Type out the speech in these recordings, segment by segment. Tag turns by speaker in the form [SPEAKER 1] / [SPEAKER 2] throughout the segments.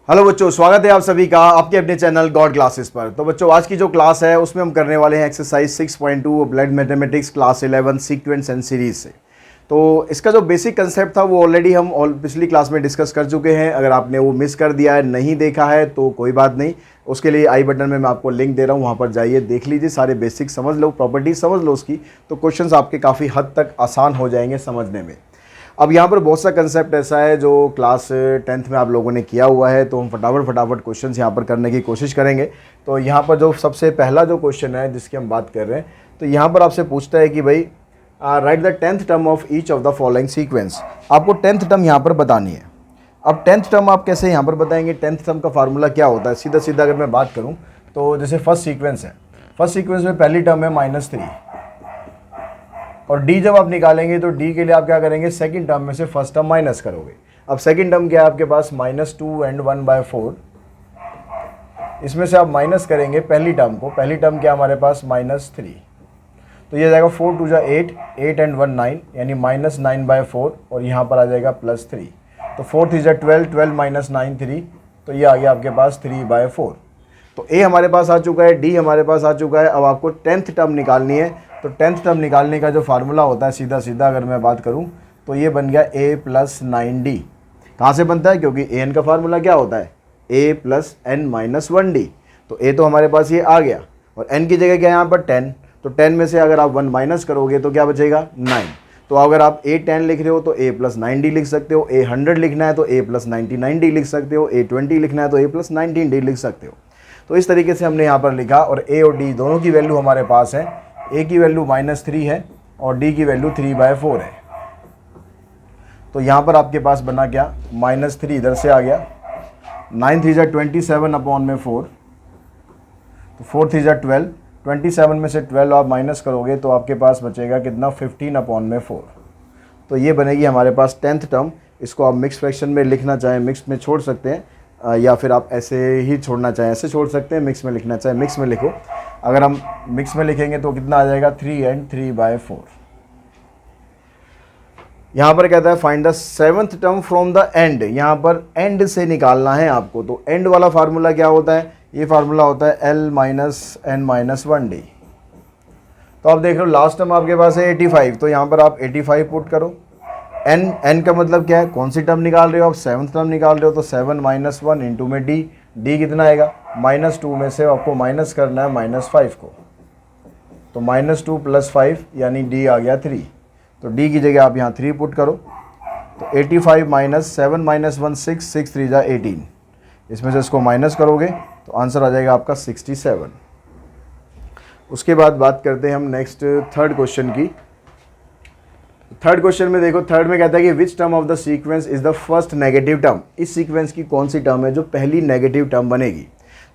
[SPEAKER 1] Hello बच्चों, स्वागत है आप सभी का आपके अपने चैनल गॉड क्लासेस पर। तो बच्चों, आज की जो क्लास है उसमें हम करने वाले हैं exercise 6.2 blood mathematics class 11 sequence and series से। तो इसका जो बेसिक कंसेप्ट था वो ऑलरेडी हम पिछली क्लास में डिस्कस कर चुके हैं। अगर आपने वो मिस कर दिया है, नहीं देखा है, तो कोई बात नहीं, उसके लिए आई बटन में मैं आपको लिंक दे रहा हूँ, वहाँ पर जाइए, देख लीजिए, सारे बेसिक समझ लो, प्रॉपर्टीज समझ लो उसकी, तो क्वेश्चंस आपके काफ़ी हद तक आसान हो जाएंगे समझने में। अब यहाँ पर बहुत सा कंसेप्ट ऐसा है जो क्लास 10th में आप लोगों ने किया हुआ है, तो हम फटाफट क्वेश्चंस यहाँ पर करने की कोशिश करेंगे। तो यहाँ पर जो सबसे पहला जो क्वेश्चन है जिसकी हम बात कर रहे हैं, तो यहाँ पर आपसे पूछता है कि भाई right the 10th term of each of the following sequence. आपको 10th टर्म यहाँ पर बतानी है। अब 10th टर्म आप कैसे यहाँ पर बताएंगे? 10th टर्म का फार्मूला क्या होता है? सीधा सीधा अगर मैं बात करूँ तो जैसे फर्स्ट सीक्वेंस है, फर्स्ट सीक्वेंस में पहली टर्म है -3, और डी जब आप निकालेंगे तो डी के लिए आप क्या करेंगे? सेकंड टर्म में से फर्स्ट टर्म माइनस करोगे। अब सेकंड टर्म क्या है आपके पास? -2 एंड 1/4। इसमें से आप माइनस करेंगे पहली टर्म को। पहली टर्म क्या हमारे पास? -3। तो ये जाएगा 4 2 8, 8 एंड 1 9, यानी -9/4, और यहाँ पर आ जाएगा +3। तो 4 3 12, 12 -9 3, तो ये आ गया आपके पास 3/4। तो ए हमारे पास आ चुका है, डी हमारे पास आ चुका है। अब आपको 10th टर्म निकालनी है। तो 10th टर्म निकालने का जो फार्मूला होता है, सीधा सीधा अगर मैं बात करूं तो ये बन गया a + 9d। कहाँ से बनता है? क्योंकि an का फार्मूला क्या होता है? a + n - 1d। तो a तो हमारे पास ये आ गया, और n की जगह क्या है यहाँ पर? 10। तो 10 में से अगर आप 1 माइनस करोगे तो क्या बचेगा? 9। तो अगर आप a 10 लिख रहे हो तो a + 9d लिख सकते हो, a 100 लिखना है तो a + 99d लिख सकते हो, a 20 लिखना है तो a + 19d लिख सकते हो। तो इस तरीके से हमने यहाँ पर लिखा, और a और d दोनों की वैल्यू हमारे पास है। a की वैल्यू -3 है और d की वैल्यू 3/4 है। तो यहाँ पर आपके पास बना क्या? -3 इधर से आ गया, 9 3 27/4, तो 4 3 12, 27 में से 12 आप माइनस करोगे तो आपके पास बचेगा कितना? 15/4। तो ये बनेगी हमारे पास 10th टर्म। इसको आप मिक्स फ्रैक्शन में लिखना चाहें मिक्स में छोड़ सकते हैं, या फिर आप ऐसे ही छोड़ना चाहें ऐसे छोड़ सकते हैं, मिक्स में लिखना चाहें मिक्स में लिखो। अगर हम मिक्स में लिखेंगे तो कितना आ जाएगा? 3 एंड 3/4। यहाँ पर कहता है find the 7th term from the end. यहाँ पर एंड से निकालना है आपको। तो एंड वाला फार्मूला क्या होता है? ये फार्मूला होता है l - n - 1d। तो आप देख लो लास्ट टर्म आपके पास है 85, तो यहाँ पर आप 85 पुट करो। n का मतलब क्या है? कौन सी टर्म निकाल रहे हो आप? 7th टर्म निकाल रहे हो, तो 7 - 1 इंटू में d कितना आएगा? -2 में से आपको माइनस करना है -5 को, तो -2 + 5 यानी d आ गया 3। तो d की जगह आप यहाँ 3 पुट करो। तो 85 - 7 - 1 6, 6 3 = 18। इसमें से इसको माइनस करोगे तो आंसर आ जाएगा आपका 67। उसके बाद बात करते हैं हम नेक्स्ट थर्ड क्वेश्चन की। थर्ड क्वेश्चन में देखो, थर्ड में कहता है कि which term of the sequence is the first negative term. इस सीक्वेंस की कौन सी टर्म है जो पहली नेगेटिव टर्म बनेगी?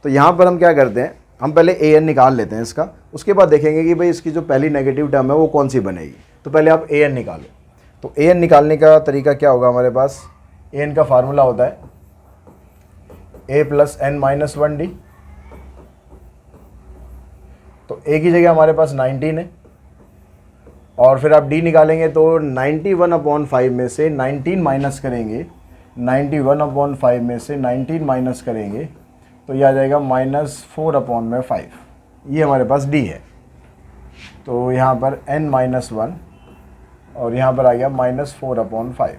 [SPEAKER 1] तो यहाँ पर हम क्या करते हैं, हम पहले an निकाल लेते हैं इसका, उसके बाद देखेंगे कि भाई इसकी जो पहली नेगेटिव टर्म है वो कौन सी बनेगी। तो पहले आप an निकालो। तो an निकालने का तरीका क्या होगा हमारे पास? an का फार्मूला होता है a + n - 1d। तो a की जगह हमारे पास 19 है, और फिर आप d निकालेंगे तो 91/5 में से 19 माइनस करेंगे, 91/5 में से 19 माइनस करेंगे तो यह आ जाएगा -4/5। ये हमारे पास d है। तो यहाँ पर n - 1, और यहाँ पर आ गया -4/5।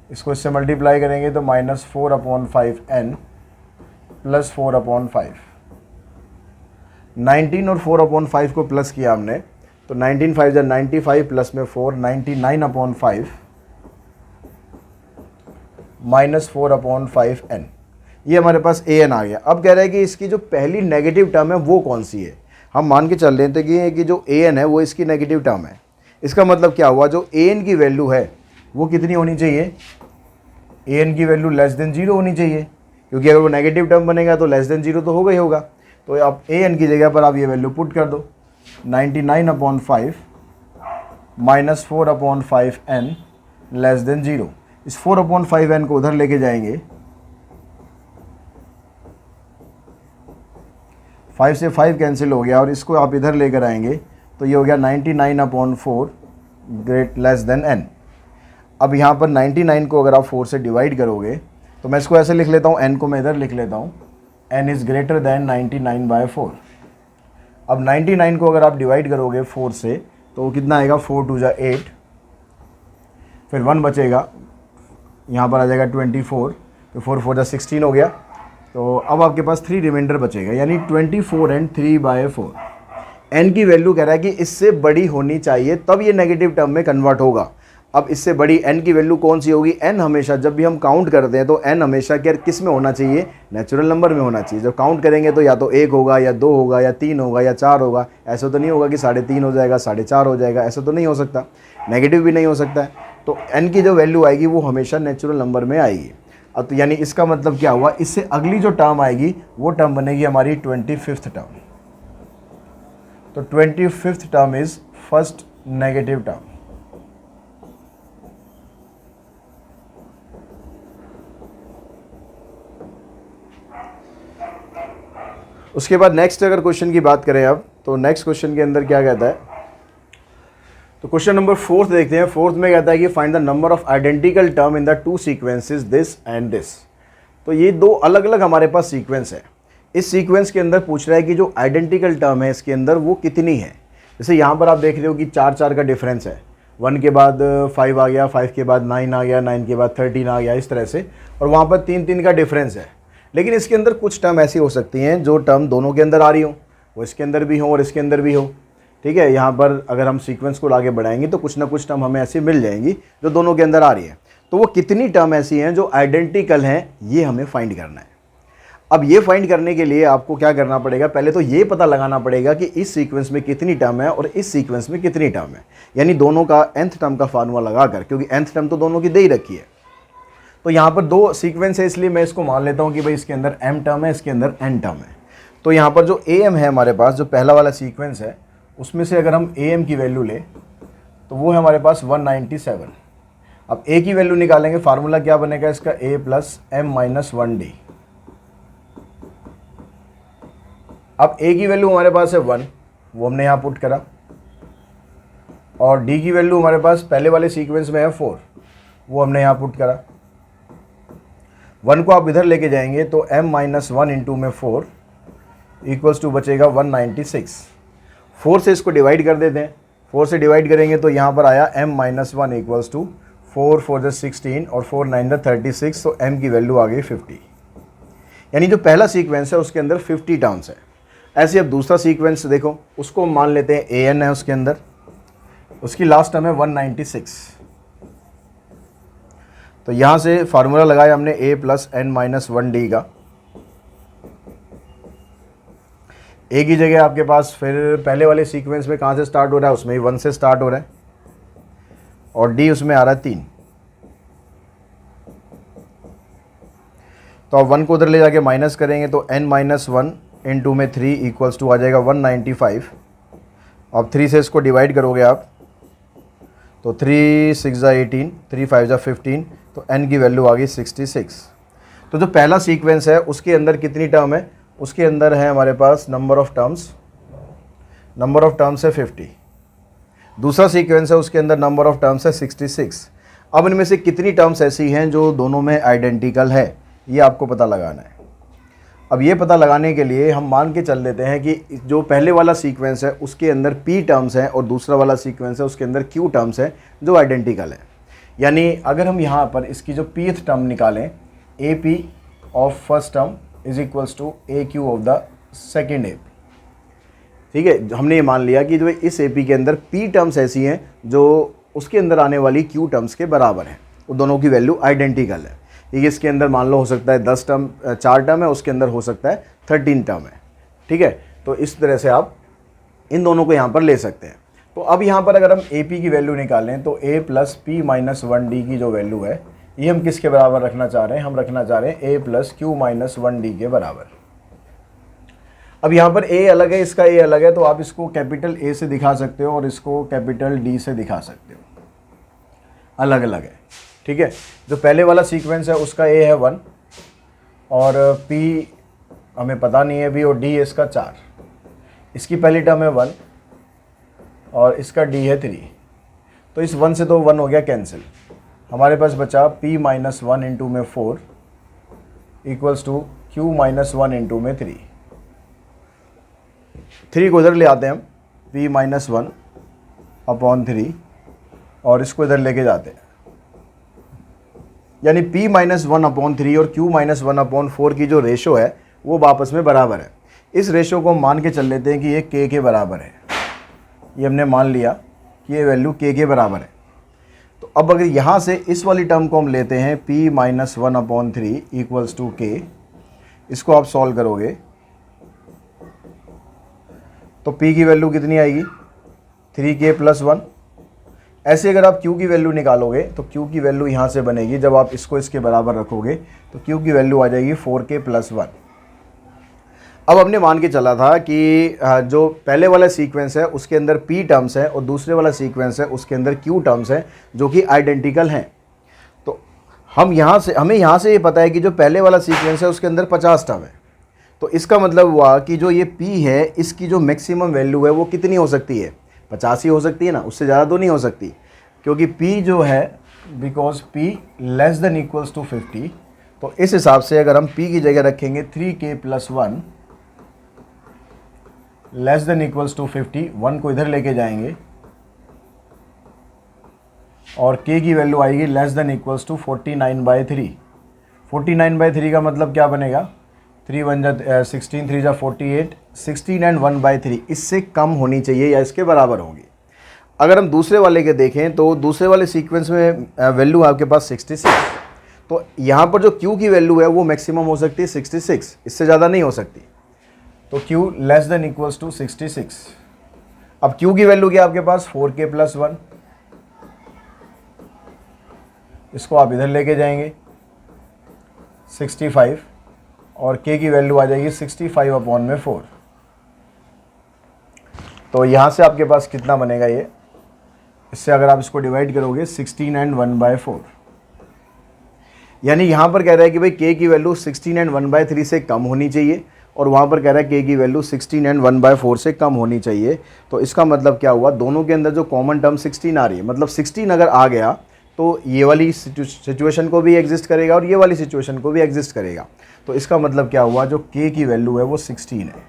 [SPEAKER 1] इसको इससे मल्टीप्लाई करेंगे तो -4/5n + 4/5। 19 और 4/5 को प्लस किया हमने, तो 19 5 = 95 प्लस में 4, 99/5 -4/5n। ये हमारे पास an आ गया। अब कह रहा है कि इसकी जो पहली नेगेटिव टर्म है वो कौन सी है। हम मान के चल रहे थे कि जो an है वो इसकी नेगेटिव टर्म है। इसका मतलब क्या हुआ? जो an की वैल्यू है वो कितनी होनी चाहिए? an की वैल्यू <0 होनी चाहिए, क्योंकि अगर वो नेगेटिव टर्म बनेगा तो <0 तो होगा ही होगा। तो आप an की जगह पर आप ये वैल्यू पुट कर दो, 99/5 -4/5n <0। इस 4/5n को उधर लेके जाएंगे, 5 से 5 कैंसिल हो गया, और इसको आप इधर लेकर आएंगे तो ये हो गया 99/4 ग्रेट n। अब यहाँ पर 99 को अगर आप 4 से डिवाइड करोगे तो मैं इसको ऐसे लिख लेता हूँ, n को मैं इधर लिख लेता हूँ, n इज़ ग्रेटर दैन 99/4। अब 99 को अगर आप डिवाइड करोगे 4 से तो कितना आएगा, 4 2 जा 8, फिर 1 बचेगा, यहाँ पर आ जाएगा 24, तो 4 4 जा 16 हो गया। तो अब आपके पास 3 रिमाइंडर बचेगा, यानी 24 एंड 3/4। n की वैल्यू कह रहा है कि इससे बड़ी होनी चाहिए तब ये नेगेटिव टर्म में कन्वर्ट होगा। अब इससे बड़ी n की वैल्यू कौन सी होगी, n हमेशा जब भी हम काउंट करते हैं तो n हमेशा क्या किस में होना चाहिए, नेचुरल नंबर में होना चाहिए। जब काउंट करेंगे तो या तो 1 होगा या 2 होगा या 3 होगा या 4 होगा। ऐसा तो नहीं होगा कि 3.5 हो जाएगा 4.5 हो जाएगा, ऐसा तो नहीं हो सकता, नेगेटिव भी नहीं हो सकता है। तो n की जो वैल्यू आएगी वो हमेशा नेचुरल नंबर में आएगी। अब तो यानी इसका मतलब क्या हुआ, इससे अगली जो टर्म आएगी वो टर्म बनेगी हमारी 25th टर्म। तो 25th term is first negative term. उसके बाद नेक्स्ट अगर क्वेश्चन की बात करें अब, तो नेक्स्ट क्वेश्चन के अंदर क्या कहता है, तो क्वेश्चन नंबर 4 देखते हैं। 4 में कहता है कि find the number of identical term in the 2 sequences this and this. तो ये 2 अलग अलग हमारे पास सीक्वेंस है। इस सीक्वेंस के अंदर पूछ रहा है कि जो आइडेंटिकल टर्म है इसके अंदर वो कितनी है। जैसे यहाँ पर आप देख रहे हो कि 4 4 का डिफरेंस है, 1 के बाद 5 आ गया, 5 के बाद 9 आ गया, 9 के बाद 13 आ गया, इस तरह से। और वहाँ पर 3 3 का डिफरेंस है। लेकिन इसके अंदर कुछ टर्म ऐसी हो सकती हैं जो टर्म दोनों के अंदर आ रही हो, वो इसके अंदर भी हो और इसके अंदर भी हो। ठीक है, यहाँ पर अगर हम सीक्वेंस को आगे बढ़ाएंगे तो कुछ ना कुछ टर्म हमें ऐसी मिल जाएंगी जो दोनों के अंदर आ रही है। तो वो कितनी टर्म ऐसी हैं जो आइडेंटिकल हैं, ये हमें फाइंड करना है। अब ये फाइंड करने के लिए आपको क्या करना पड़ेगा, पहले तो ये पता लगाना पड़ेगा कि इस सीक्वेंस में कितनी टर्म है और इस सीक्वेंस में कितनी टर्म है, यानी दोनों का nth टर्म का फार्मूला लगाकर, क्योंकि nth टर्म तो दोनों की दे ही रखी है। तो यहाँ पर 2 सीक्वेंस है, इसलिए मैं इसको मान लेता हूँ कि भाई इसके अंदर m टर्म है, इसके अंदर n टर्म है। तो यहाँ पर जो am है हमारे पास, जो पहला वाला सीक्वेंस है, उसमें से अगर हम am की वैल्यू ले तो वो है हमारे पास 197। अब a की वैल्यू निकालेंगे, फार्मूला क्या बनेगा इसका, a plus m minus 1d। अब a की वैल्यू हमारे पास है 1, वो हमने यहाँ पुट करा, और d की वैल्यू हमारे पास पहले वाले सीक्वेंस में है 4, वो हमने यहाँ पुट करा। 1 को आप इधर लेके जाएंगे तो m माइनस 1 इंटू में 4 इक्वल्स टू बचेगा 196। 4 से इसको डिवाइड कर देते हैं, 4 से डिवाइड करेंगे तो यहाँ पर आया m माइनस 1 इक्वल्स टू 4 4 16 और 4 9 36। तो m की वैल्यू आ गई 50, यानी जो पहला सीक्वेंस है उसके अंदर 50 टर्म्स है। ऐसे अब दूसरा सीक्वेंस देखो, उसको मान लेते हैं an है, उसके अंदर उसकी लास्ट टर्म है 196। तो यहाँ से फार्मूला लगाया हमने a plus n minus 1d का। a की जगह आपके पास फिर पहले वाले सीक्वेंस में कहाँ से स्टार्ट हो रहा है, उसमें ही 1 से स्टार्ट हो रहा है, और d उसमें आ रहा है 3। तो अब 1 को उधर ले जाके माइनस करेंगे तो n माइनस 1 इंटू में 3 इक्वल्स टू आ जाएगा 195। अब 3 से इसको डिवाइड करोगे आप तो 3 6 जा 18, 3 5 जा 15, तो n की वैल्यू आ गई 66। तो जो पहला सीक्वेंस है उसके अंदर कितनी टर्म है, उसके अंदर है हमारे पास नंबर ऑफ़ टर्म्स है 50। दूसरा सीक्वेंस है उसके अंदर नंबर ऑफ़ टर्म्स है 66। अब इनमें से कितनी टर्म्स ऐसी हैं जो दोनों में आइडेंटिकल है, ये आपको पता लगाना है। अब ये पता लगाने के लिए हम मान के चल लेते हैं कि जो पहले वाला सीक्वेंस है उसके अंदर p टर्म्स हैं और दूसरा वाला सीक्वेंस है उसके अंदर q टर्म्स हैं जो आइडेंटिकल है। यानी अगर हम यहाँ पर इसकी जो pth टर्म निकालें, AP of first term is equals to AQ of the second AP। ठीक है, हमने ये मान लिया कि जो इस AP के अंदर p टर्म्स ऐसी हैं जो उसके अंदर आने वाली q टर्म्स के बराबर हैं, वो दोनों की वैल्यू आइडेंटिकल है। ये इसके अंदर मान लो हो सकता है 10 टर्म 4 टर्म है, उसके अंदर हो सकता है 13 टर्म है। ठीक है, तो इस तरह से आप इन दोनों को यहाँ पर ले सकते हैं। तो अब यहाँ पर अगर हम AP की वैल्यू निकालें तो a plus p minus 1d की जो वैल्यू है ये हम किसके बराबर रखना चाह रहे हैं, हम रखना चाह रहे हैं a plus q minus 1d के बराबर। अब यहाँ पर a अलग है, इसका a अलग है, तो आप इसको कैपिटल A से दिखा सकते हो और इसको कैपिटल D से दिखा सकते हो, अलग अलग है। ठीक है, जो पहले वाला सीक्वेंस है उसका a है 1 और p हमें पता नहीं है अभी, और d है इसका 4। इसकी पहली टर्म है 1 और इसका d है 3। तो इस 1 से तो 1 हो गया कैंसिल, हमारे पास बचा p माइनस 1 इंटू में 4 equals to q minus 1 into में 3। 3 को इधर ले आते हैं हम, p माइनस 1 अपॉन 3 और इसको इधर लेके जाते हैं, यानी p माइनस 1 अपॉन 3 और q माइनस 1 अपॉन 4 की जो रेशो है वो आपस में बराबर है। इस रेशो को हम मान के चल लेते हैं कि ये k के बराबर है। ये हमने मान लिया कि ये वैल्यू k के बराबर है। तो अब अगर यहाँ से इस वाली टर्म को हम लेते हैं p minus 1 upon 3 equals to k, इसको आप सॉल्व करोगे तो p की वैल्यू कितनी आएगी 3k प्लस 1। ऐसे अगर आप q की वैल्यू निकालोगे तो q की वैल्यू यहाँ से बनेगी, जब आप इसको इसके बराबर रखोगे तो q की वैल्यू आ जाएगी 4k प्लस 1। अब हमने मान के चला था कि जो पहले वाला सीक्वेंस है उसके अंदर p टर्म्स है और दूसरे वाला सीक्वेंस है उसके अंदर q टर्म्स है जो कि आइडेंटिकल हैं। तो हमें यहाँ से ये पता है कि जो पहले वाला सीक्वेंस है उसके अंदर 50 टर्म है। तो इसका मतलब हुआ कि जो ये p है इसकी जो मैक्सिमम वैल्यू है वो कितनी हो सकती है, 50 ही हो सकती है ना, उससे ज़्यादा तो नहीं हो सकती, क्योंकि p जो है because p less than equals to 50। तो इस हिसाब से अगर हम p की जगह रखेंगे 3k plus 1 less than equals to 50, 1 को इधर लेके जाएंगे और k की वैल्यू आएगी लेस देन इक्वल्स टू 49/3। 49/3 का मतलब क्या बनेगा, 3 1 जा 16, 3 जा 48, 16 एंड 1/3 इससे कम होनी चाहिए या इसके बराबर होगी। अगर हम दूसरे वाले के देखें तो दूसरे वाले सीक्वेंस में वैल्यू आपके पास 66, तो यहाँ पर जो q की वैल्यू है वो मैक्सिमम हो सकती है 66, इससे ज़्यादा नहीं हो सकती। तो q less than equals to 66। अब q की वैल्यू क्या आपके पास 4k प्लस 1, इसको आप इधर लेके जाएंगे 65 और k की वैल्यू आ जाएगी 65 अपॉन में 4। तो यहाँ से आपके पास कितना बनेगा ये, इससे अगर आप इसको डिवाइड करोगे 16 एंड 1/4, यानी यहाँ पर कह रहा है कि भाई k की वैल्यू 16 एंड 1/3 से कम होनी चाहिए और वहाँ पर कह रहा है k की वैल्यू 16 एंड 1/4 से कम होनी चाहिए। तो इसका मतलब क्या हुआ, दोनों के अंदर जो कॉमन टर्म 16 आ रही है, मतलब 16 अगर आ गया तो ये वाली सिचुएशन को भी एग्जिस्ट करेगा और ये वाली सिचुएशन को भी एग्जिस्ट करेगा। तो इसका मतलब क्या हुआ, जो k की वैल्यू है वो 16 है।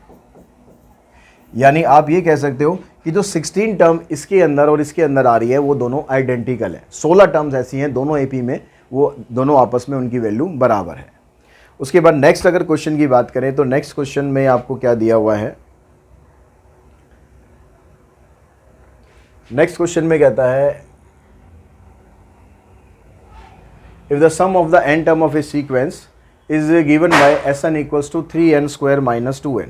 [SPEAKER 1] यानी आप ये कह सकते हो कि जो 16 टर्म इसके अंदर और इसके अंदर आ रही है वो दोनों आइडेंटिकल है। 16 टर्म्स ऐसी हैं दोनों AP में, वो दोनों आपस में उनकी वैल्यू बराबर है। उसके बाद नेक्स्ट अगर क्वेश्चन की बात करें तो नेक्स्ट क्वेश्चन में आपको क्या दिया हुआ है, नेक्स्ट क्वेश्चन में कहता है if the sum of the n term of a sequence is given by Sn equals to 3n square minus 2n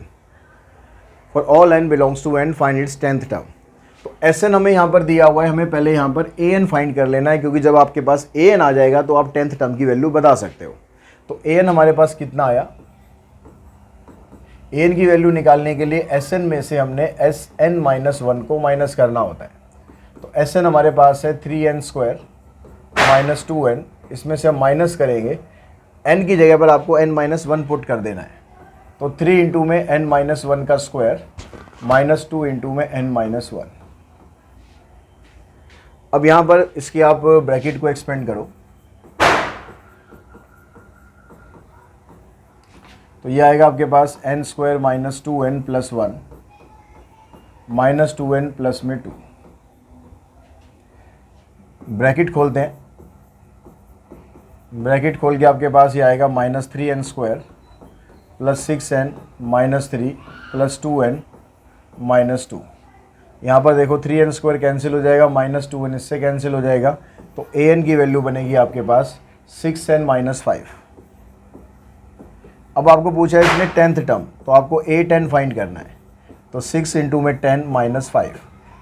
[SPEAKER 1] for all n belongs to n find its 10th term. तो Sn हमें यहाँ पर दिया हुआ है, हमें पहले यहाँ पर an फाइंड कर लेना है, क्योंकि जब आपके पास an आ जाएगा तो आप 10th टर्म की वैल्यू बता सकते हो। तो an हमारे पास कितना आया, an की वैल्यू निकालने के लिए Sn में से हमने Sn माइनस 1 को माइनस करना होता है। तो Sn हमारे पास है 3n स्क्वायर माइनस 2n, इसमें से हम माइनस करेंगे, n की जगह पर आपको n माइनस 1 पुट कर देना है। तो 3 इंटू में n माइनस 1 का स्क्वायर माइनस 2 इंटू में n माइनस 1। अब यहाँ पर इसकी आप ब्रैकेट को एक्सपेंड करो तो ये आएगा आपके पास n square minus 2n plus 1 minus 2n plus में 2। ब्रैकेट खोलते हैं, ब्रैकेट खोल के आपके पास ये आएगा minus 3n square plus 6n minus 3 plus 2n minus 2। यहाँ पर देखो 3n स्क्वायर कैंसिल हो जाएगा, माइनस 2n इससे कैंसिल हो जाएगा, तो an की वैल्यू बनेगी आपके पास 6n माइनस 5। अब आपको पूछा है इसमें 10th टर्म, तो आपको a10 फाइंड करना है। तो 6 इंटू में 10 माइनस 5,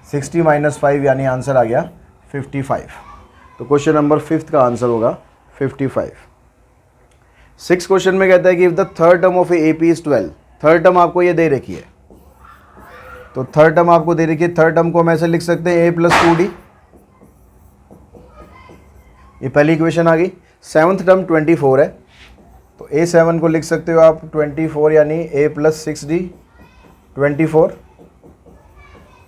[SPEAKER 1] 60 माइनस 5 यानी आंसर आ गया 55। तो क्वेश्चन नंबर 5th का आंसर होगा 55। 6th क्वेश्चन में कहता है कि if the third term of A AP is 12, third term आपको ये दे रखी है, तो थर्ड टर्म आपको दे रखी है, थर्ड टर्म को हम ऐसे लिख सकते हैं a प्लस 2d, ये पहली इक्वेशन आ गई। 7th टर्म 24 है, तो a7 को लिख सकते हो आप 24 यानी a प्लस 6d 24।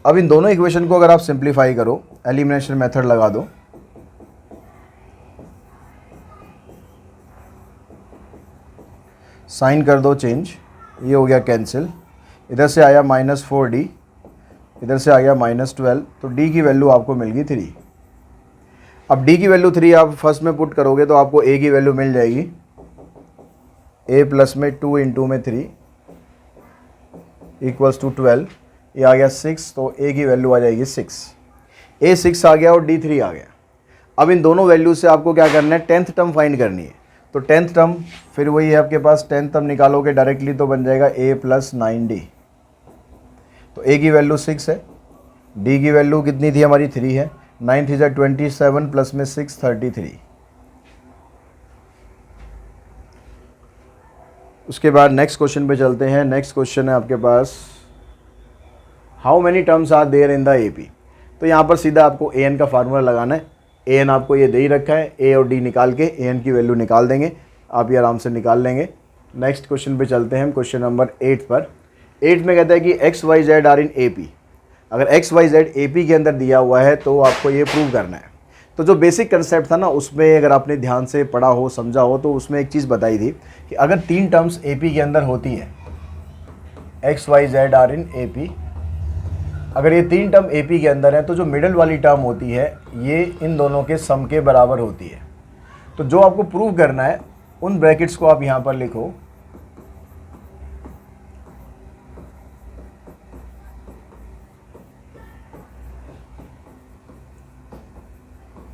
[SPEAKER 1] अब इन दोनों इक्वेशन को अगर आप सिंप्लीफाई करो, एलिमिनेशन मेथड लगा दो, साइन कर दो चेंज, ये हो गया कैंसिल, इधर से आया -4d, इधर से आ गया -12, तो d की वैल्यू आपको मिल गई 3। अब d की वैल्यू 3 आप फर्स्ट में पुट करोगे तो आपको a की वैल्यू मिल जाएगी, a प्लस में 2 इंटू में 3 इक्वल्स टू 12, ये आ गया 6, तो a की वैल्यू आ जाएगी 6। a 6 आ गया और d 3 आ गया। अब इन दोनों वैल्यू से आपको क्या करना है, 10th टर्म फाइंड करनी है। तो 10th टर्म फिर वही है आपके पास, 10th टर्म निकालोगे डायरेक्टली तो बन जाएगा a प्लस 9d। तो a की वैल्यू 6 है, d की वैल्यू कितनी थी हमारी 3 है, 9 3 27 प्लस में 6 33। उसके बाद नेक्स्ट क्वेश्चन पे चलते हैं। नेक्स्ट क्वेश्चन है आपके पास, how many terms are there in the AP। तो यहाँ पर सीधा आपको an का फार्मूला लगाना है। an आपको ये दे ही रखा है, a और d निकाल के an की वैल्यू निकाल देंगे, आप ये आराम से निकाल लेंगे। नेक्स्ट क्वेश्चन पे चलते हैं हम, क्वेश्चन नंबर 8 पर। 8 में कहता है कि x y z are in AP। अगर x y z AP के अंदर दिया हुआ है तो आपको ये प्रूव करना है। तो जो बेसिक कंसेप्ट था ना, उसमें अगर आपने ध्यान से पढ़ा हो, समझा हो, तो उसमें एक चीज़ बताई थी कि अगर 3 टर्म्स AP के अंदर होती है, x y z are in AP, अगर ये 3 टर्म AP के अंदर है तो जो मिडल वाली टर्म होती है ये इन दोनों के सम के बराबर होती है। तो जो आपको प्रूव करना है उन ब्रैकेट्स को आप यहाँ पर लिखो,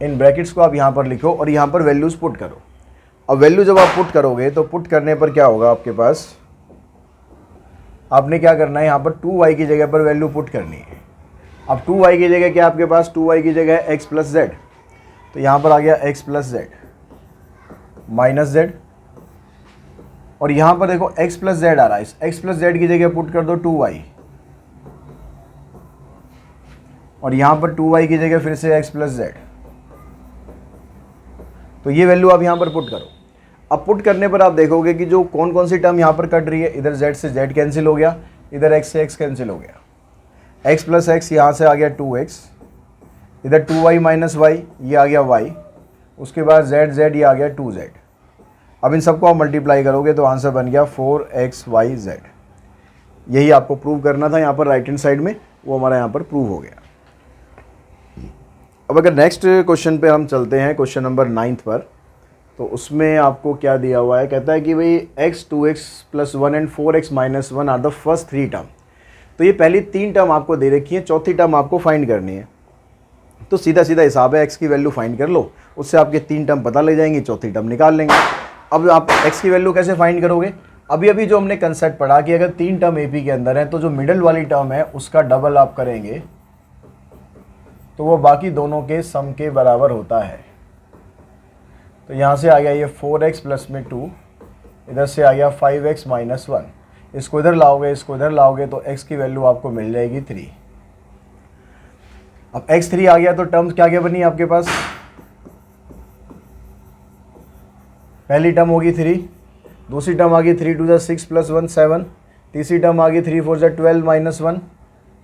[SPEAKER 1] इन ब्रैकेट्स को आप यहाँ पर लिखो और यहाँ पर वैल्यूज पुट करो। अब वैल्यू जब आप पुट करोगे तो पुट करने पर क्या होगा आपके पास, आपने क्या करना है, यहाँ पर 2y की जगह पर वैल्यू पुट करनी है। अब 2y की जगह क्या आपके पास, 2y की जगह x प्लस जेड, तो यहाँ पर आ गया x plus Z minus Z, और यहाँ पर देखो x प्लस जेड आ रहा है, इस x प्लस जेड की जगह पुट कर दो 2y, और यहाँ पर 2y की जगह फिर से x प्लस जेड। तो ये वैल्यू आप यहाँ पर पुट करो। अब पुट करने पर आप देखोगे कि जो कौन कौन सी टर्म यहाँ पर कट रही है, इधर z से z कैंसिल हो गया, इधर x से x कैंसिल हो गया, x प्लस एक्स यहाँ से आ गया 2x, इधर 2y माइनस वाई ये आ गया y, उसके बाद z z ये आ गया 2z। अब इन सबको आप मल्टीप्लाई करोगे तो आंसर बन गया 4xyz। यही आपको प्रूव करना था यहाँ पर राइट हैंड साइड में, वो हमारा यहाँ पर प्रूव हो गया। अब अगर नेक्स्ट क्वेश्चन पे हम चलते हैं, क्वेश्चन नंबर 9 पर, तो उसमें आपको क्या दिया हुआ है, कहता है कि भाई x 2x plus 1 and 4x minus 1 are the first 3 term. तो ये पहली 3 टर्म आपको दे रखी है, चौथी टर्म आपको फाइंड करनी है। तो सीधा सीधा हिसाब है, x की वैल्यू फाइंड कर लो, उससे आपके 3 टर्म पता लग जाएंगी, चौथी टर्म निकाल लेंगे। अब आप x की वैल्यू कैसे फाइंड करोगे, अभी अभी जो हमने कंसेप्ट पढ़ा कि अगर 3 टर्म AP के अंदर है तो जो मिडल वाली टर्म है उसका डबल आप करेंगे तो वो बाकी दोनों के सम के बराबर होता है। तो यहाँ से आ गया ये 4x प्लस में 2, इधर से आ गया 5x माइनस 1, इसको इधर लाओगे, इसको इधर लाओगे तो x की वैल्यू आपको मिल जाएगी 3। अब x 3 आ गया तो टर्म्स क्या क्या बनी आपके पास, पहली टर्म होगी 3, दूसरी टर्म आ गई 3 2 6 प्लस 1 7, तीसरी टर्म आ गई 3 4 12 माइनस 1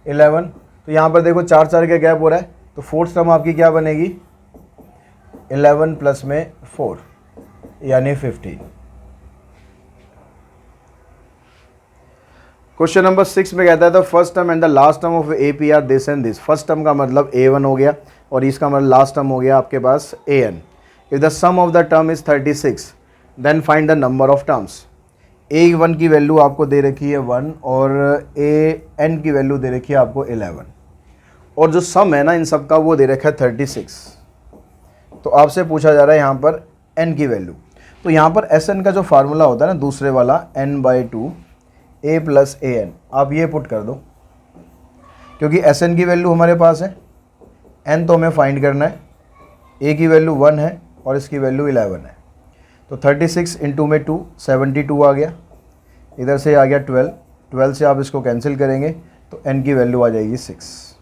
[SPEAKER 1] 11। तो यहाँ पर देखो 4 4 का गैप हो रहा है, तो फोर्थ टर्म आपकी क्या बनेगी 11 प्लस में 4 यानी 15। क्वेश्चन नंबर 6 में कहता है the first term and the last term of AP are this and this. First term का मतलब A1 हो गया और इसका मतलब लास्ट टर्म हो गया आपके पास AN। If the sum of the term is 36 then find the number of terms. A1 की वैल्यू आपको दे रखी है 1 और AN की वैल्यू दे रखी है आपको 11, और जो सम है ना इन सब का वो दे रखा है 36। तो आपसे पूछा जा रहा है यहाँ पर n की वैल्यू। तो यहाँ पर Sn का जो फार्मूला होता है ना दूसरे वाला n/2 a प्लस AN, आप ये पुट कर दो, क्योंकि Sn की वैल्यू हमारे पास है, n तो हमें फाइंड करना है, a की वैल्यू 1 है और इसकी वैल्यू 11 है। तो 36 इंटू में 2 72 आ गया, इधर से आ गया 12, 12 से आप इसको कैंसिल करेंगे तो n की वैल्यू आ जाएगी 6।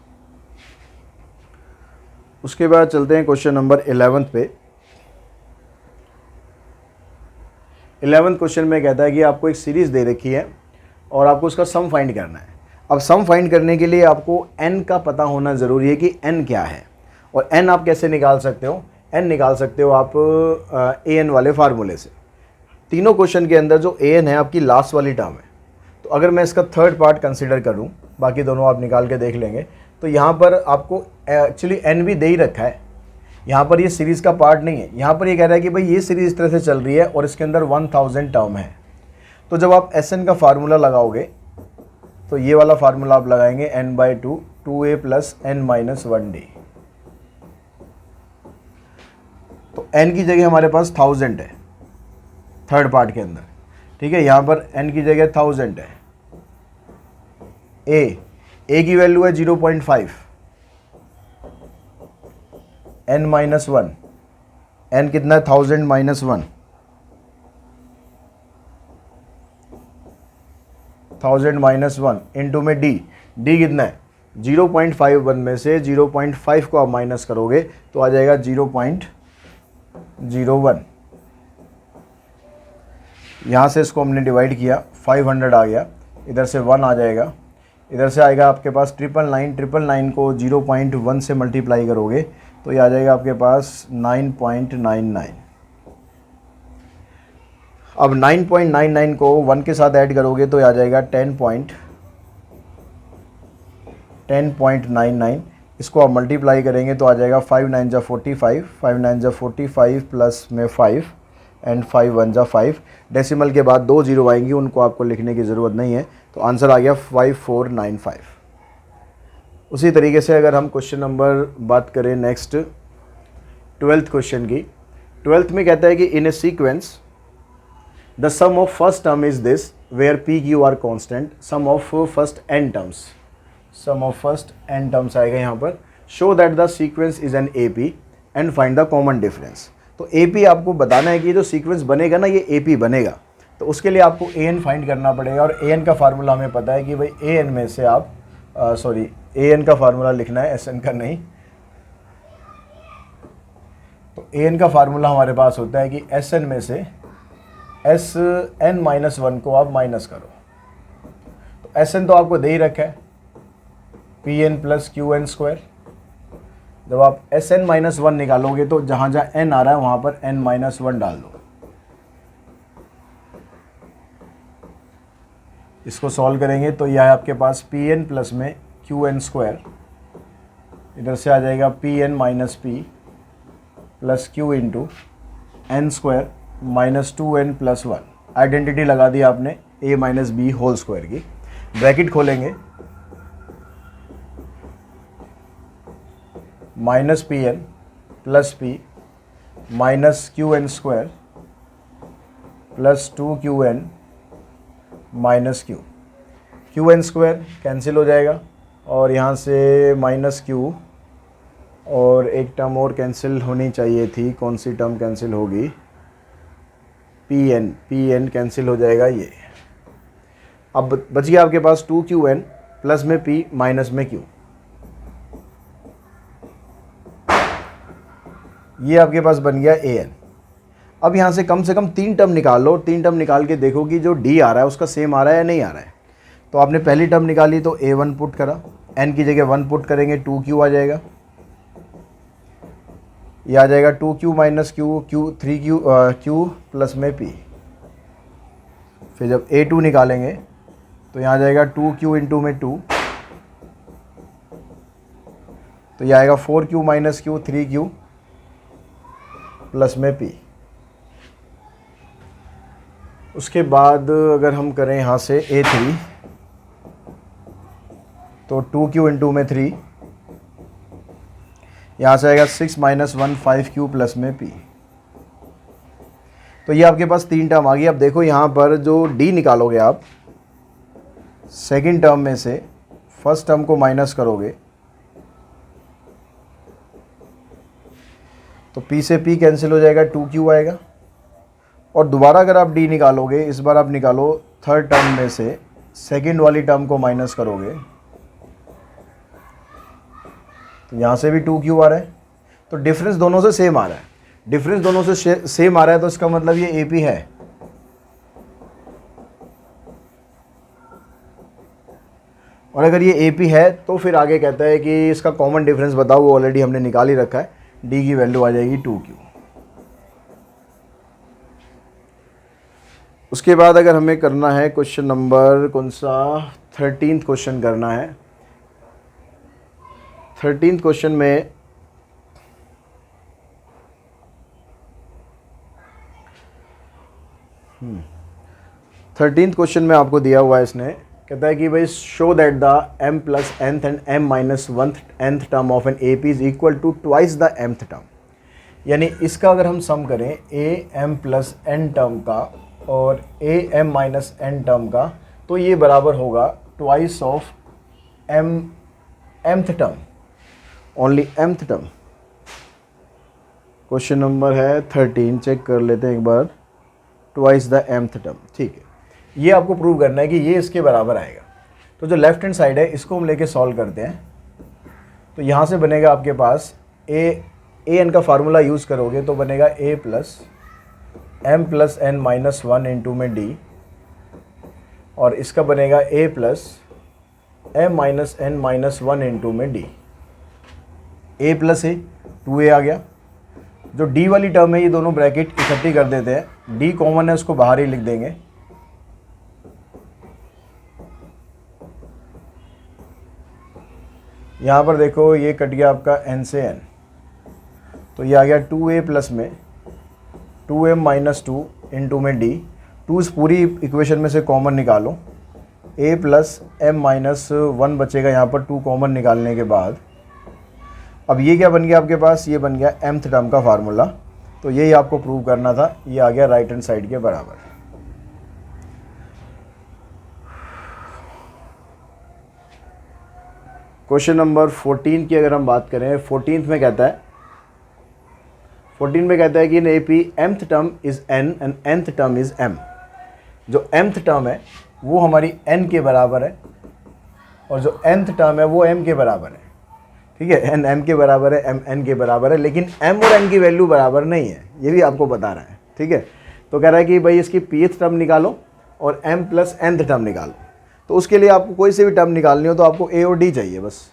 [SPEAKER 1] उसके बाद चलते हैं क्वेश्चन नंबर 11 पे। 11th क्वेश्चन में कहता है कि आपको एक सीरीज़ दे रखी है और आपको उसका सम फाइंड करना है। अब सम फाइंड करने के लिए आपको n का पता होना ज़रूरी है कि n क्या है, और n आप कैसे निकाल सकते हो, n निकाल सकते हो आप an वाले फार्मूले से। तीनों क्वेश्चन के अंदर जो an है आपकी लास्ट वाली टर्म है। तो अगर मैं इसका थर्ड पार्ट कंसिडर करूं, बाकी दोनों आप निकाल के देख लेंगे, तो यहाँ पर आपको एक्चुअली n भी दे ही रखा है, यहाँ पर ये सीरीज़ का पार्ट नहीं है। यहाँ पर ये कह रहा है कि भाई ये सीरीज़ इस तरह से चल रही है और इसके अंदर 1000 टर्म है। तो जब आप Sn का फार्मूला लगाओगे तो ये वाला फार्मूला आप लगाएंगे n/2 2a + n - 1d। तो n की जगह हमारे पास 1000 है थर्ड पार्ट के अंदर, ठीक है। यहाँ पर n की जगह 1000 है। a की वैल्यू है 0.5, n - 1, n कितना है 1000 - 1, 1000 - 1 इंटू में d कितना है 0.51 में से 0.5 को आप माइनस करोगे तो आ जाएगा 0.01। यहाँ से इसको हमने डिवाइड किया, 500 आ गया, इधर से 1 आ जाएगा, इधर से आएगा आपके पास 999 को 0.1 से मल्टीप्लाई करोगे तो ये आ जाएगा आपके पास 9.99। अब 9.99 को 1 के साथ ऐड करोगे तो ये आ जाएगा 10.99। इसको आप मल्टीप्लाई करेंगे तो आ जाएगा 5 9 जा 45, 5 9 जा 45 प्लस में 5 एंड 5 1 जा 5। डेसिमल के बाद 2 जीरो आएंगी, उनको आपको लिखने की ज़रूरत नहीं है। तो आंसर आ गया 5495। उसी तरीके से अगर हम क्वेश्चन नंबर बात करें नेक्स्ट 12th क्वेश्चन की, 12th में कहता है कि in a sequence the sum of first term is this where P Q R constant, sum of first n terms, sum of first n terms आएगा यहाँ पर। Show that the sequence is an A P and find the common difference. तो A P आपको बताना है कि ये जो सीक्वेंस बनेगा ना ये ए पी बनेगा, तो उसके लिए आपको ए एन फाइंड करना पड़ेगा। और ए एन का फार्मूला हमें पता है कि भाई ए एन में से आप ए एन का फार्मूला लिखना है, एस एन का नहीं। तो ए एन का फार्मूला हमारे पास होता है कि एस एन में से एस एन माइनस 1 को आप माइनस करो। तो एस एन तो आपको दे ही रखा है, P N plus Q N square. जब आप एस एन माइनस 1 निकालोगे तो जहाँ जहाँ एन आ रहा है वहाँ पर एन माइनस 1 डाल दो। इसको सॉल्व करेंगे तो यह है आपके पास पी एन प्लस में क्यू एन स्क्वायर, इधर से आ जाएगा P N minus P plus Q into N square minus 2n plus 1। Identity लगा दी आपने a minus B whole square की। ब्रैकेट खोलेंगे, minus P N plus P minus Q N square plus 2qn minus Q N square cancel हो जाएगा और यहाँ से माइनस क्यू और एक टर्म और कैंसिल होनी चाहिए थी। कौन सी टर्म कैंसिल होगी? पी एन कैंसिल हो जाएगा ये। अब बच गया आपके पास 2qn प्लस में p माइनस में q। ये आपके पास बन गया an। अब यहाँ से कम 3 टर्म निकाल लो। 3 टर्म निकाल के देखो कि जो d आ रहा है उसका सेम आ रहा है या नहीं आ रहा है। तो आपने पहली टर्म निकाली तो a1 पुट करा, n की जगह 1 पुट करेंगे 2q आ जाएगा। ये आ जाएगा 2q minus q 3q plus में p। फिर जब a2 निकालेंगे तो यहाँ आ जाएगा 2q इंटू में 2, तो यह आएगा 4q minus q 3q plus में p। उसके बाद अगर हम करें यहाँ से a3 तो 2q इंटू में 3, यहाँ से आएगा 6 माइनस 1 5q प्लस में p। तो ये आपके पास 3 टर्म आ गई। अब देखो यहाँ पर जो d निकालोगे आप, सेकंड टर्म में से फर्स्ट टर्म को माइनस करोगे तो p से p कैंसिल हो जाएगा, 2q आएगा। और दोबारा अगर आप d निकालोगे, इस बार आप निकालो थर्ड टर्म में से सेकंड वाली टर्म को माइनस करोगे तो यहाँ से भी 2q आ रहा है। तो डिफरेंस दोनों से सेम आ रहा है। डिफरेंस दोनों से सेम आ रहा है तो इसका मतलब ये AP है। और अगर ये AP है तो फिर आगे कहता है कि इसका कॉमन डिफरेंस बताओ। वो ऑलरेडी हमने निकाल ही रखा है, d की वैल्यू आ जाएगी 2q। उसके बाद अगर हमें करना है क्वेश्चन नंबर कौन सा 13th क्वेश्चन करना है। 13th क्वेश्चन में 13th क्वेश्चन में आपको दिया हुआ है, इसने कहता है कि भाई show that the m plus nth and m minus 1th nth term of an AP is equal to twice the mth term. यानी इसका अगर हम सम करें am प्लस n टर्म का और am माइनस n टर्म का, तो ये बराबर होगा twice of mth term, only mth term. Question number है 13, चेक कर लेते हैं एक बार, ट्वाइस द mth टर्म। ठीक है, ये आपको प्रूव करना है कि ये इसके बराबर आएगा। तो जो लेफ्ट हैंड साइड है इसको हम लेके सॉल्व करते हैं। तो यहाँ से बनेगा आपके पास ए एन का फार्मूला यूज़ करोगे तो बनेगा a plus m plus n minus 1 into में d, और इसका बनेगा a plus m minus n minus 1 into में d। a plus a 2a आ गया। जो d वाली टर्म है ये दोनों ब्रैकेट इकट्ठी कर देते हैं, d कॉमन है उसको बाहर ही लिख देंगे। यहाँ पर देखो ये कट गया आपका n से n, तो ये आ गया 2a प्लस में 2m माइनस 2 इंटू में d। 2 इस पूरी इक्वेशन में से कॉमन निकालो, a प्लस m माइनस 1 बचेगा यहाँ पर 2 कॉमन निकालने के बाद। अब ये क्या बन गया आपके पास, ये बन गया mth टर्म का फार्मूला। तो यही आपको प्रूव करना था, ये आ गया राइट हैंड साइड के बराबर। क्वेश्चन नंबर 14 की अगर हम बात करें, 14th में कहता है 14 में कहता है कि इन AP mth term is n and nth term is m। जो mth टर्म है वो हमारी n के बराबर है और जो nth टर्म है वो m के बराबर है। ठीक है, n m के बराबर है, m n के बराबर है, लेकिन m और n की वैल्यू बराबर नहीं है, ये भी आपको बता रहा है। ठीक है, तो कह रहा है कि भाई इसकी pth टर्म निकालो और m प्लस nth टर्म निकालो। तो उसके लिए आपको कोई से भी टर्म निकालनी हो तो आपको a और d चाहिए बस।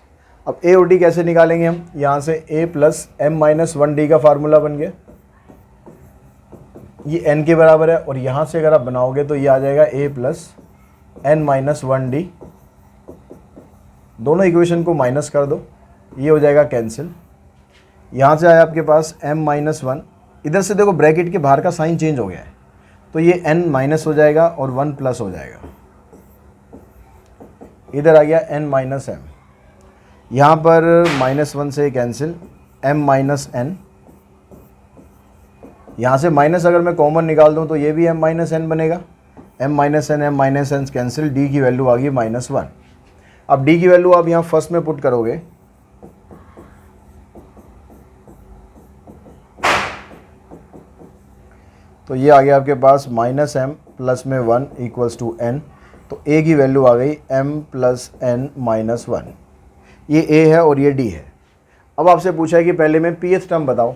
[SPEAKER 1] अब a और d कैसे निकालेंगे हम, यहाँ से a plus m minus 1d का फार्मूला बन गया, ये n के बराबर है, और यहाँ से अगर आप बनाओगे तो ये आ जाएगा a plus n minus 1d। दोनों इक्वेशन को माइनस कर दो, ये हो जाएगा कैंसिल। यहाँ से आया आपके पास m माइनस 1, इधर से देखो ब्रैकेट के बाहर का साइन चेंज हो गया है, तो ये n माइनस हो जाएगा और 1 प्लस हो जाएगा। इधर आ गया n माइनस m, यहाँ पर -1 से कैंसिल, m माइनस n। यहाँ से माइनस अगर मैं कॉमन निकाल दूँ तो ये भी m माइनस n बनेगा, m minus n cancel, d की वैल्यू आ गई -1। अब d की वैल्यू आप यहाँ फर्स्ट में पुट करोगे तो ये आ गया आपके पास -m प्लस में 1 इक्वल्स टू n। तो a की वैल्यू आ गई m प्लस n माइनस 1। ये a है और ये d है। अब आपसे पूछा है कि पहले में pth टर्म बताओ,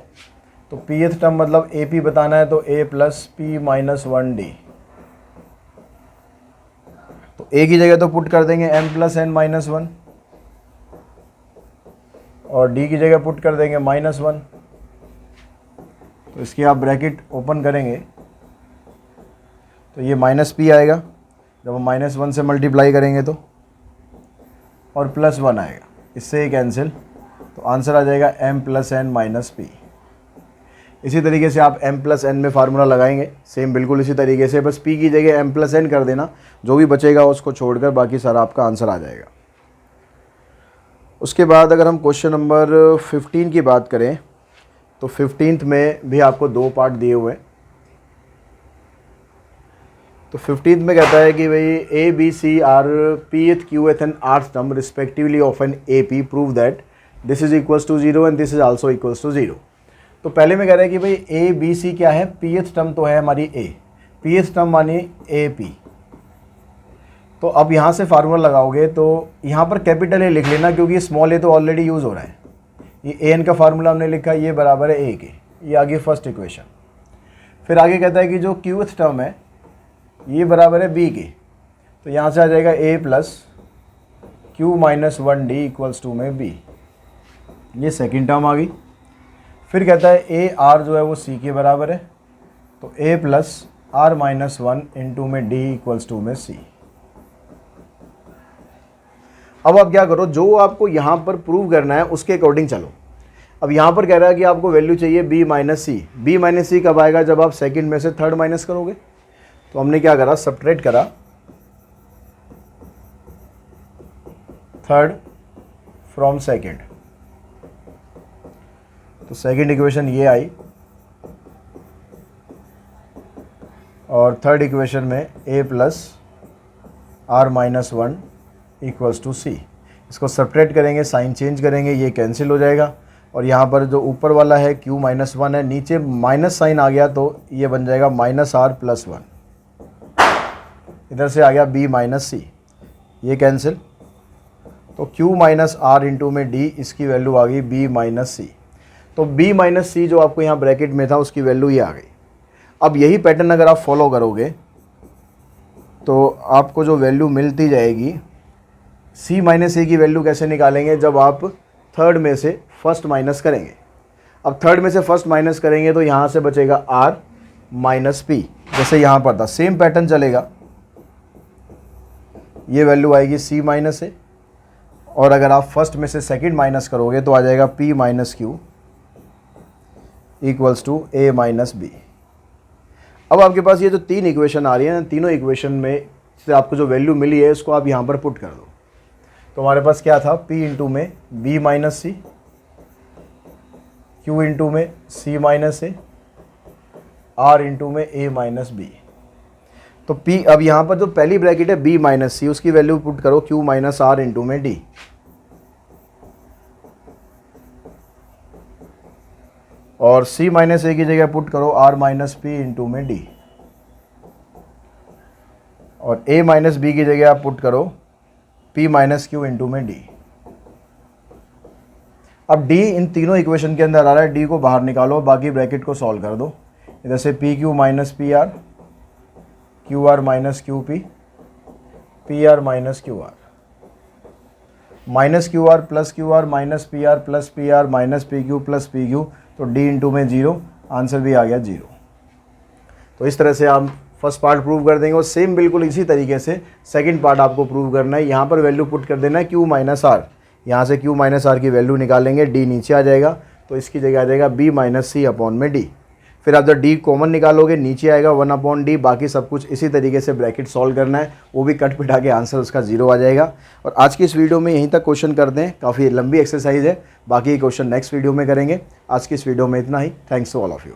[SPEAKER 1] तो pth टर्म मतलब AP बताना है, तो a plus p minus 1d। तो a की जगह तो पुट कर देंगे m प्लस n माइनस 1 और d की जगह पुट कर देंगे -1। तो इसकी आप ब्रैकेट ओपन करेंगे तो ये -p आएगा, जब हम -1 से मल्टीप्लाई करेंगे तो, और +1 आएगा, इससे ही कैंसिल। तो आंसर आ जाएगा m plus n minus p। इसी तरीके से आप m प्लस n में फार्मूला लगाएंगे, सेम बिल्कुल इसी तरीके से, बस p की जगह m प्लस n कर देना, जो भी बचेगा उसको छोड़कर बाकी सारा आपका आंसर आ जाएगा। उसके बाद अगर हम क्वेश्चन नंबर 15 की बात करें तो 15th में भी आपको 2 पार्ट दिए हुए हैं। तो 15th में कहता है कि भाई a b c are pth qth and rth term respectively of an AP, prove that this is equals to 0 and this is also equals to 0। तो पहले में कह रहा है कि भाई a b c क्या है, pth टर्म तो है हमारी a, pth टर्म मानी AP। तो अब यहाँ से फार्मूला लगाओगे तो यहाँ पर कैपिटल A लिख लेना, क्योंकि स्मॉल a तो ऑलरेडी यूज़ हो रहा है। ये an का फार्मूला हमने लिखा, ये बराबर है a के, ये आगे फर्स्ट इक्वेशन। फिर आगे कहता है कि जो qth टर्म है ये बराबर है b के, तो यहाँ से आ जाएगा a plus q minus 1d equals to में b, ये सेकेंड टर्म आ गई। फिर कहता है a r जो है वो c के बराबर है, तो a प्लस r-1 इंटू में d इक्वल्स टू में c। अब आप क्या करो, जो आपको यहाँ पर प्रूव करना है उसके अकॉर्डिंग चलो। अब यहाँ पर कह रहा है कि आपको वैल्यू चाहिए b माइनस सी। b माइनस सी कब आएगा, जब आप सेकंड में से थर्ड माइनस करोगे। तो हमने क्या करा, सब्ट्रैक्ट करा थर्ड फ्रॉम सेकंड। तो सेकंड इक्वेशन ये आई और थर्ड इक्वेशन में a plus r-1 equals to C. इसको सब्ट्रैक्ट करेंगे, साइन चेंज करेंगे, ये कैंसिल हो जाएगा। और यहाँ पर जो ऊपर वाला है q-1 है, नीचे माइनस साइन आ गया तो ये बन जाएगा -r+1। इधर से आ गया b माइनस सी, ये कैंसिल। तो q माइनस r इंटू में d, इसकी वैल्यू आ गई b माइनस सी। तो b माइनस सी जो आपको यहाँ ब्रैकेट में था उसकी वैल्यू ये आ गई। अब यही पैटर्न अगर आप फॉलो करोगे तो आपको जो वैल्यू मिलती जाएगी, c माइनस ए की वैल्यू कैसे निकालेंगे, जब आप थर्ड में से फर्स्ट माइनस करेंगे। अब थर्ड में से फर्स्ट माइनस करेंगे तो यहाँ से बचेगा r माइनस पी, जैसे यहाँ पर था सेम पैटर्न चलेगा। ये वैल्यू आएगी c माइनस ए, और अगर आप फर्स्ट में से सेकंड माइनस करोगे तो आ जाएगा p minus q equals to a minus b. अब आपके पास ये जो तीन इक्वेशन आ रही है ना, तीनों इक्वेशन में से आपको जो वैल्यू मिली है इसको आप यहाँ पर पुट कर दो। तो हमारे पास क्या था, p इंटू में b माइनस सी, q इंटू में c माइनस ए, r इंटू में a माइनस बी। तो p, अब यहाँ पर जो पहली ब्रैकेट है b माइनस सी, उसकी वैल्यू पुट करो q माइनस r इंटू में d। और c माइनस ए की जगह पुट करो r माइनस पी इंटू में d। और a माइनस बी की जगह आप पुट करो p माइनस क्यू इंटू में d। अब d इन तीनों इक्वेशन के अंदर आ रहा है, d को बाहर निकालो, बाकी ब्रैकेट को सॉल्व कर दो। इधर से P Q minus P R, Q R minus Q P R minus Q R, minus Q R plus Q R minus P R plus P R minus P Q plus P Q. तो d into में 0, answer भी आ गया 0। तो इस तरह से आप first part prove कर देंगे और सेम बिल्कुल इसी तरीके से सेकंड पार्ट आपको प्रूव करना है। यहाँ पर वैल्यू पुट कर देना है q माइनस आर, यहाँ से q माइनस आर की वैल्यू निकालेंगे, d नीचे आ जाएगा तो इसकी जगह आ जाएगा b माइनस सी अपॉन में d। फिर आप जब d कॉमन निकालोगे नीचे आएगा 1 अपॉन d। बाकी सब कुछ इसी तरीके से ब्रैकेट सॉल्व करना है, वो भी कट पिटा के आंसर उसका 0 आ जाएगा। और आज की इस वीडियो में यहीं तक क्वेश्चन कर दें, काफ़ी लंबी एक्सरसाइज है, बाकी क्वेश्चन नेक्स्ट वीडियो में करेंगे। आज की इस वीडियो में इतना ही। Thanks to all of you.